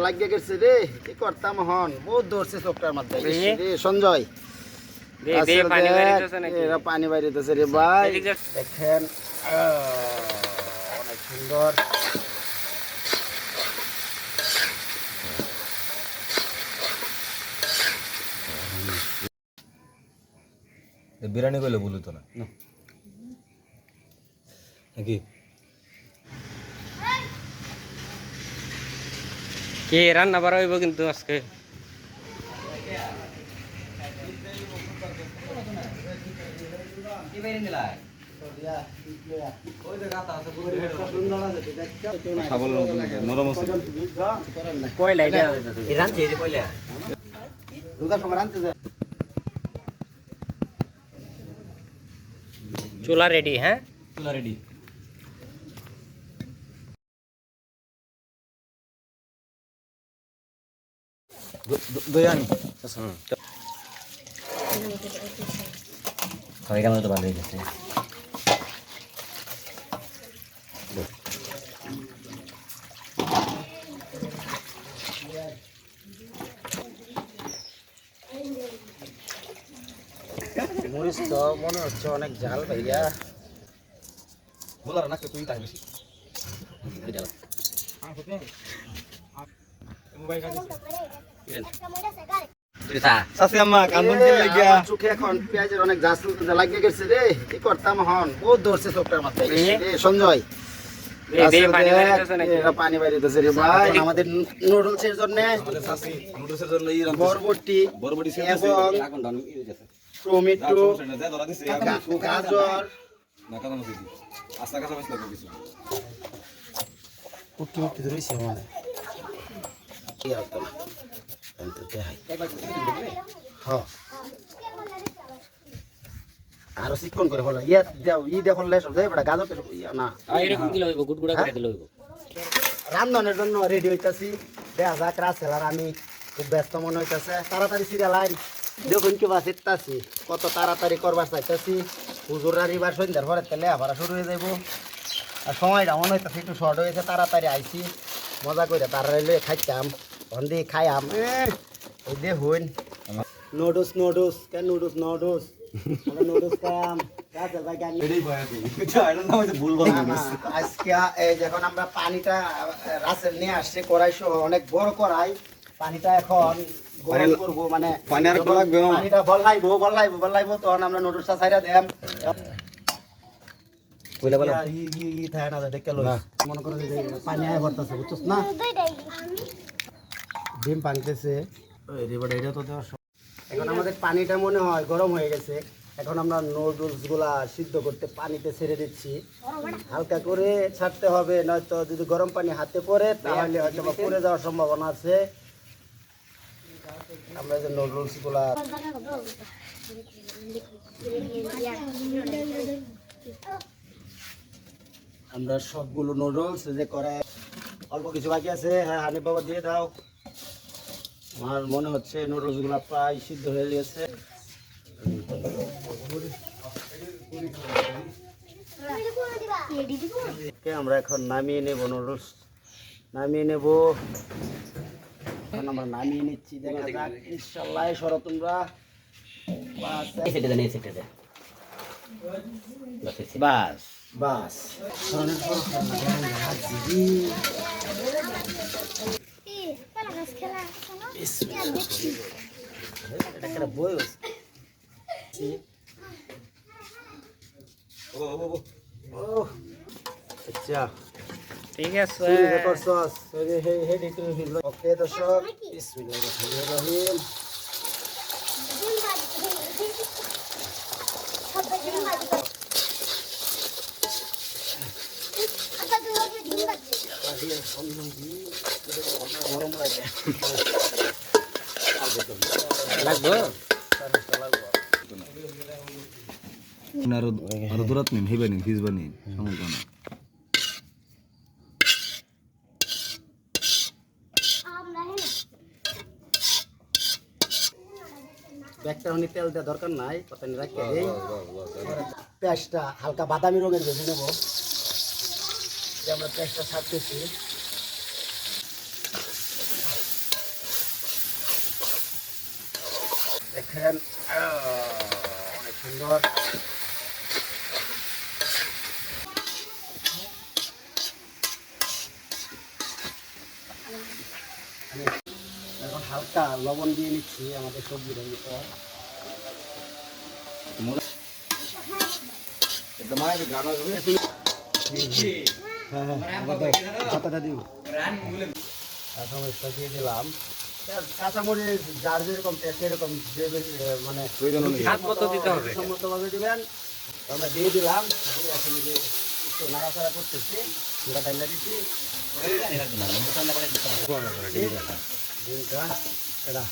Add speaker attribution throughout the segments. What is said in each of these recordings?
Speaker 1: লাগিয়ে গেছে রে, কি করতাম হন, বহুত ধরছে চোখটার মধ্যে রে সঞ্জয়। এরা পানি বাইরেতেছে রে ভাই, দেখেন অনেক সুন্দর।
Speaker 2: বিরিয়ানি করলে বলি তো না নাকি
Speaker 3: কে রান্না বাড়া হইব কিন্তু আজকে চুলা রেডি। হ্যাঁ
Speaker 2: চুলা রেডি। দই আনি হয়ে গেল তো ভালো হয়ে গেছে।
Speaker 1: মরিচ তো মনে হচ্ছে অনেক ঝাল ভাইয়া।
Speaker 2: বলার না তুই তাই বেশি
Speaker 1: চোখে এখন পেঁয়াজের অনেক ঝাঁজ লাগিয়ে গেছে রে, কি করতাম হন, বহুত ধরছে চোখটার মধ্যে রে সঞ্জয়। পানি বাইরেতেছে রে ভাই। আমাদের নুডলসের জন্য বরবটি এবং টমেটো, গাজর, আরো চিকন করে হলো ইয়া দাও ই দেখলে সব দেয় বড় গাজর না
Speaker 3: এরকম কি লইব গুড়গুড়া করে দিলে হইব।
Speaker 1: রান্নার জন্য রেডি হইতাছি। দেখা যাক রাসেলার আমি খুব ব্যস্ত মনে হইতাছে। তাড়াতাড়ি সিরিয়াল আইন দেখুন কি বাস ইত্তাছি, কত তাড়াতাড়ি করবার চাইতেছি। হুজুররা রিবার সন্ধ্যার পরে তেলে আবার শুরু হয়ে যাইব। আর সময়টা মনে হইতেছে একটু শর্ট হয়েছে, তাড়াতাড়ি আইছি মজা করে তাড়াতাড়ি খাইতাম অন্দি খাইয়াম। এই দেখুন নুডলস নুডলস কেন নুডলস নুডলস নুডলস খাম। আজকে এই যখন আমরা পানিটা রাসেল নিয়ে আসছে কড়াই সহ অনেক বড় কড়াই, পানিটা এখন গরম করবো, মানে পানিটা বলাইবো তখন আমরা নুডলসটা ছাইরা দেম। মনে করো পানি আয় ভরতেছে বুঝছস না, ডিম পানিতেছে। এখন আমাদের পানিটা মনে হয় গরম হয়ে গেছে। এখন আমরা নুডলস গুলা সিদ্ধ করতে পানিতে ছেড়ে দিচ্ছি। হালকা করে ছাড়তে হবে, নয়তো যদি গরম পানি হাতে পড়ে তাহলে হয়তো পড়ে যাওয়ার সম্ভাবনা আছে। আমরা যে নুডলস গুলা আমরা সবগুলো নুডলস যে করে অল্প কিছু বাকি আছে। হ্যাঁ হানিফ বাবা দিয়ে দাও। আমার মনে হচ্ছে নুডলস গুলা প্রায় সিদ্ধ হয়ে গেছে। আমরা এখন নামিয়ে নেব, নুডলস নামিয়ে নেব। এখন আমরা নামিয়ে নিচ্ছি, দেখা যাক ইনশাআল্লাহ। সরো তোমরা বাস বাস বই আচ্ছা
Speaker 3: ঠিক আছে
Speaker 1: ওকে দর্শক বিসমিল্লাহির রহিম।
Speaker 2: আরো দূরাত নিন হেবা নিন ফিজবা নিন সমস্যা না।
Speaker 1: ব্যাগটা অনেক তেল দেওয়া দরকার নাই, কথা নিয়ে রাখতে দেই। পেঁয়াজটা হালকা বাদামি রঙের ভেজে নেব। আমরা পেঁয়াজটা ছাড়তেছি। দেখেন অনেক সুন্দর। এখন হালকা লবণ দিয়ে নিচ্ছি আমাদের সবজির ভিতর। হ্যাঁ পাতাটা দিব, কাঁচামরিচটা দিয়ে দিলাম। কাঁচামরিচ যার যেরকম টেস্ট এরকম মানে
Speaker 3: স্বাদ মতো দিতে হবে।
Speaker 1: সম্মতভাবে দিবেন। আমরা দিয়ে দিলাম, দিয়ে এখন যে একটু নাড়াচাড়া করতেছি, পুরা ডাইলা দিচ্ছি ডিমটা এটা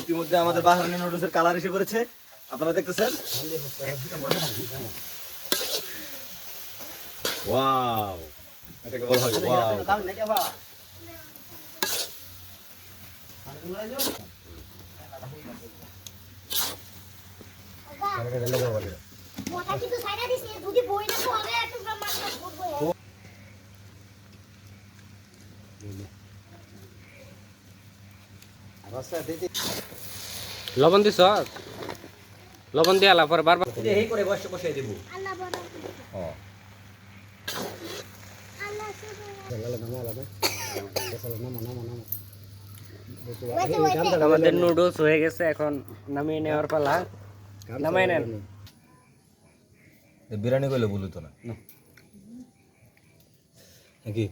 Speaker 2: ইতিমধ্যে আমাদের বাহারানি নুডলসের কালার এসে পড়েছে, আপনারা দেখতেছেন। ওয়াও, এটাকে বলা হয় ওয়াও।
Speaker 4: মোটা কিন্তু সাইডা দিছি যদি বই না তো আগে একটু মাছ করব।
Speaker 3: লবণ দিছ? লবণ দিয়ে আলা পরে বারবার
Speaker 2: এই করে বসিয়ে দেব।
Speaker 4: আল্লাহ বড়
Speaker 2: ও
Speaker 4: আল্লাহ
Speaker 3: আমাদের নুডলস হয়ে গেছে, এখন নামিয়ে নেওয়ার পালা। নামাই নেন।
Speaker 2: বিরিয়ানি কইলে বলতো না নাকি